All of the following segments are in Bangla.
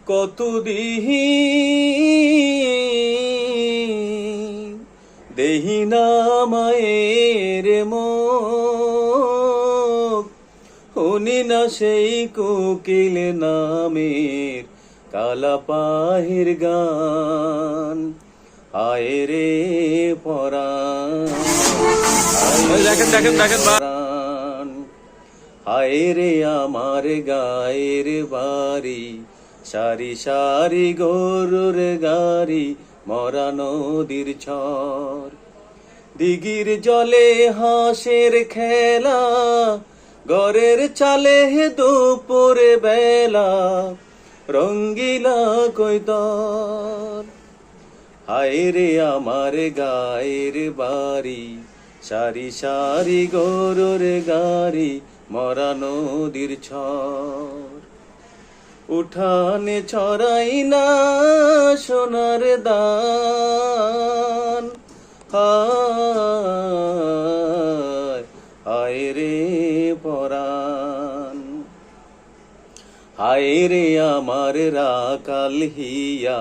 কতদিন দেহি না মায়ের মুখ, শুনি না সেই কোকিল নামের কালা পাহির গান। হায় রে পরাণ, পরাণ, হায় রে আমার গায়ের বাড়ি, সারি সারি গরুর গাড়ি, মরা নদীর ছর। দিঘির জলে হাঁসের খেলা, ঘরের চালে দুপুর বেলা, রঙ্গিলা কৈতর। হায় রে আমার গায়ের বাড়ি, সারি সারি গরুর গাড়ি, মরা নদীর ছর। উঠানে ছড়াই না সোনার দান, হায় হায় রে পরাণ। হায় রে আমার রাকাল হিয়া,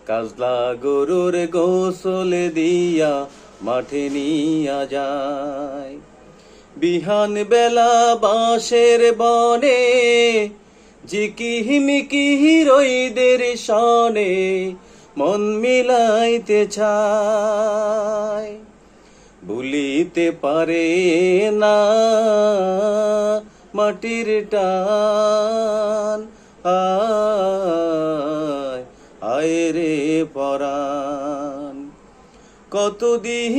কাজলা গরুর গোসল দিয়া মাঠে নিয়া যায়। বিহান বেলা বাঁশের বনে, ঝিকিমিকি রইদের সনে, মন মিলাইতে চায়। ভুলিতে পারে না মাটির টান, আয় আয় রে পরাণ। কতদিন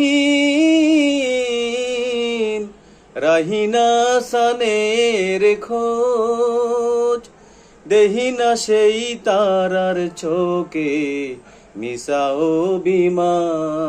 রাহিনা সানের খোঁজ, দেহিনা সেই তারার চোখে মিশা অভিমান।